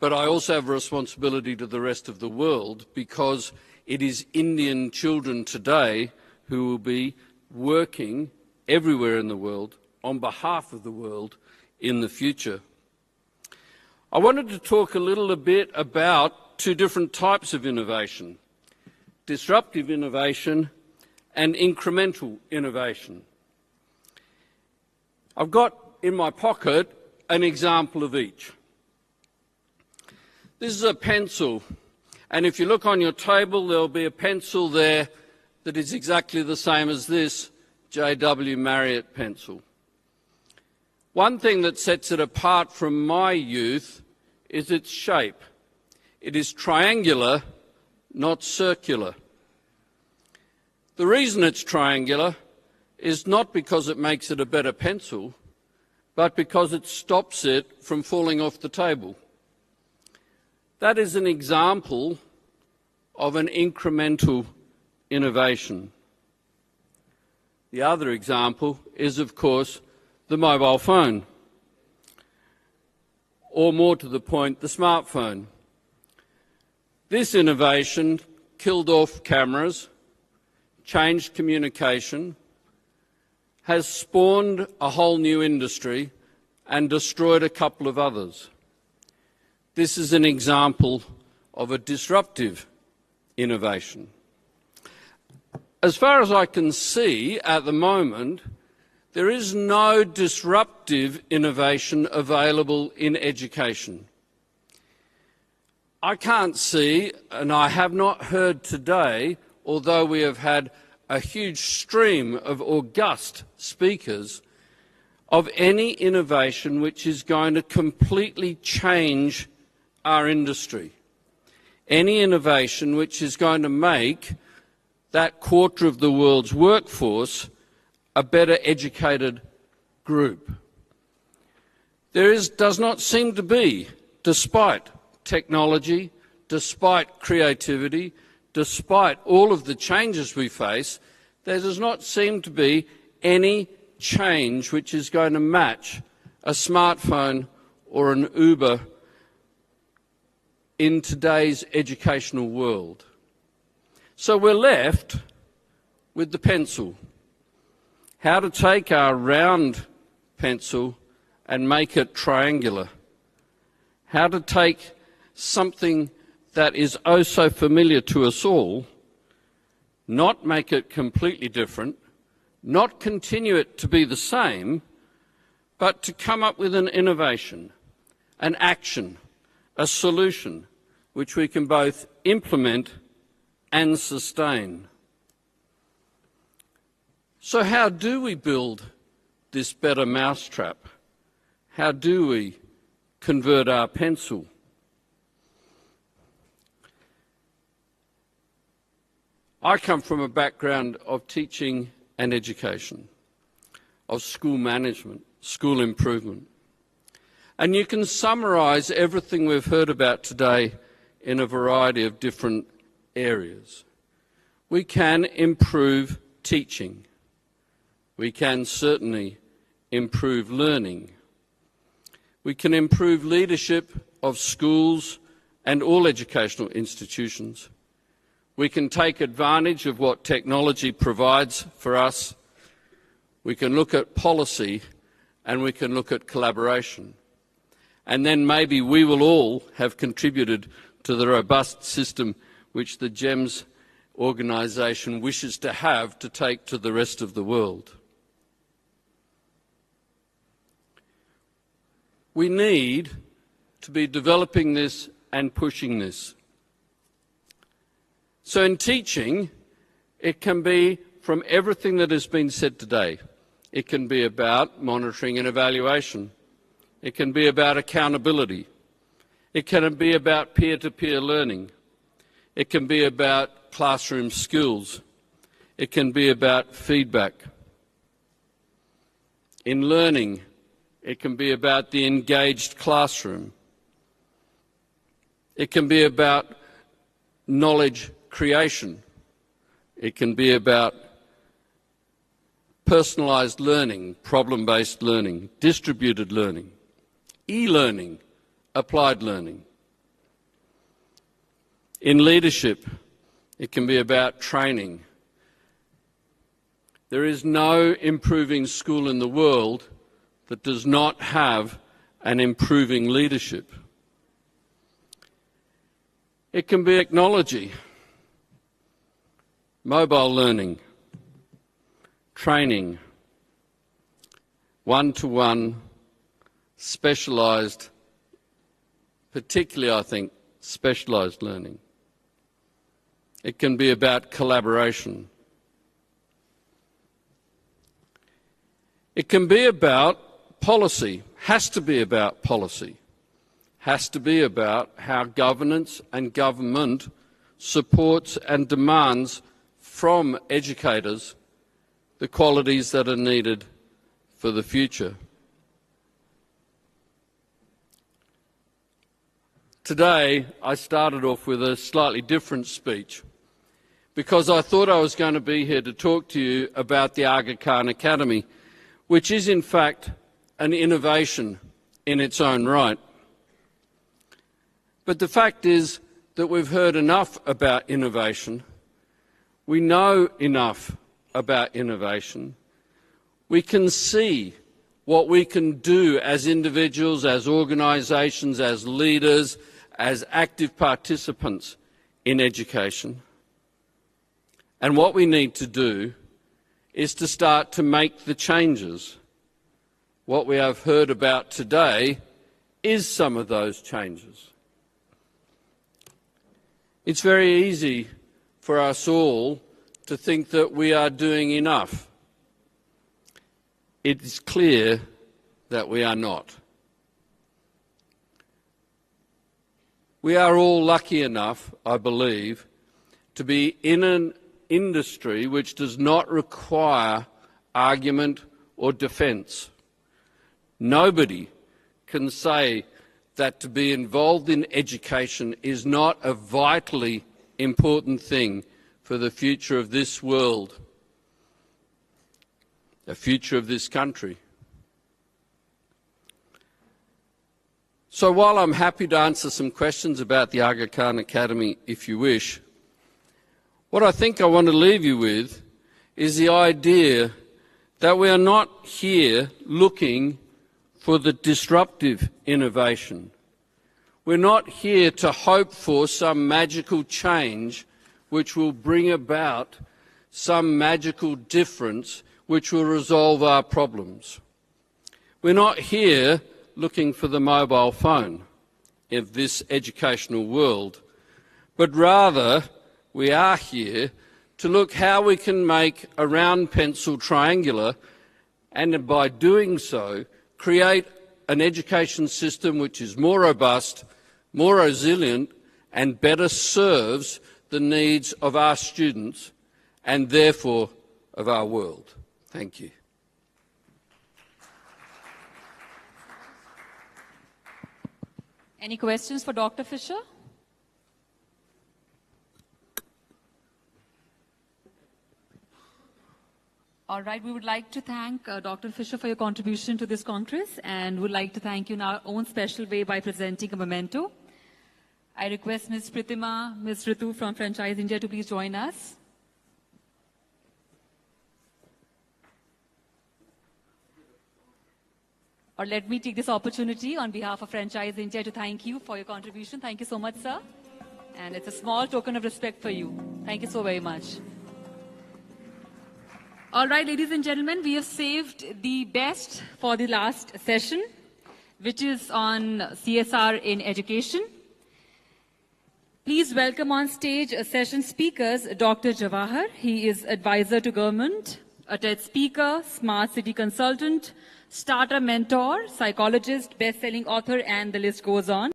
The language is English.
but I also have a responsibility to the rest of the world, because it is Indian children today who will be working everywhere in the world on behalf of the world in the future. I wanted to talk a little bit about two different types of innovation: disruptive innovation and incremental innovation. I've got in my pocket an example of each. This is a pencil, and if you look on your table, there'll be a pencil there that is exactly the same as this J.W. Marriott pencil. One thing that sets it apart from my youth is its shape. It is triangular, not circular. The reason it's triangular is not because it makes it a better pencil, but because it stops it from falling off the table. That is an example of an incremental innovation. The other example is, of course, the mobile phone, or more to the point, the smartphone. This innovation killed off cameras, changed communication, has spawned a whole new industry and destroyed a couple of others. This is an example of a disruptive innovation. As far as I can see at the moment, there is no disruptive innovation available in education. I can't see, and I have not heard today, although we have had a huge stream of august speakers, of any innovation which is going to completely change our industry. Any innovation which is going to make that quarter of the world's workforce a better educated group. Does not seem to be, despite technology, despite creativity, despite all of the changes we face, there does not seem to be any change which is going to match a smartphone or an Uber in today's educational world. So we're left with the pencil. How to take our round pencil and make it triangular. How to take something that is oh so familiar to us all, not make it completely different, not continue it to be the same, but to come up with an innovation, an action, a solution which we can both implement and sustain. So how do we build this better mousetrap? How do we convert our pencil? I come from a background of teaching and education, of school management, school improvement. And you can summarise everything we've heard about today in a variety of different areas. We can improve teaching. We can certainly improve learning. We can improve leadership of schools and all educational institutions. We can take advantage of what technology provides for us. We can look at policy and we can look at collaboration. And then maybe we will all have contributed to the robust system which the GEMS organisation wishes to have to take to the rest of the world. We need to be developing this and pushing this. So in teaching, it can be from everything that has been said today. It can be about monitoring and evaluation. It can be about accountability. It can be about peer-to-peer learning. It can be about classroom skills. It can be about feedback. In learning, it can be about the engaged classroom. It can be about knowledge creation. It can be about personalised learning, problem-based learning, distributed learning, e-learning, applied learning. In leadership, it can be about training. There is no improving school in the world that does not have an improving leadership. It can be technology, mobile learning, training, one-to-one, specialised, particularly I think specialised learning. It can be about collaboration. It can be about policy, has to be about policy, has to be about how governance and government supports and demands from educators the qualities that are needed for the future. Today, I started off with a slightly different speech because I thought I was going to be here to talk to you about the Aga Khan Academy, which is in fact an innovation in its own right. But the fact is that we've heard enough about innovation. We know enough about innovation. We can see what we can do as individuals, as organisations, as leaders, as active participants in education. And what we need to do is to start to make the changes. What we have heard about today is some of those changes. It's very easy for us all to think that we are doing enough. It is clear that we are not. We are all lucky enough, I believe, to be in an industry which does not require argument or defence. Nobody can say that to be involved in education is not a vitally important thing for the future of this world, the future of this country. So while I'm happy to answer some questions about the Aga Khan Academy, if you wish, what I think I want to leave you with is the idea that we are not here looking for the disruptive innovation. We're not here to hope for some magical change which will bring about some magical difference which will resolve our problems. We're not here looking for the mobile phone of this educational world, but rather we are here to look how we can make a round pencil triangular and by doing so create an education system which is more robust, more resilient and better serves the needs of our students and therefore of our world. Thank you. Any questions for Dr. Fisher? All right, we would like to thank Dr. Fisher for your contribution to this Congress and would like to thank you in our own special way by presenting a memento. I request Ms. Pritima, Ms. Ritu from Franchise India to please join us. Or let me take this opportunity on behalf of Franchise India to thank you for your contribution. Thank you so much, sir. And it's a small token of respect for you. Thank you so very much. All right, ladies and gentlemen, we have saved the best for the last session, which is on CSR in education. Please welcome on stage session speakers, Dr. Jawahar. He is advisor to government, a TED speaker, smart city consultant, starter mentor, psychologist, best-selling author, and the list goes on.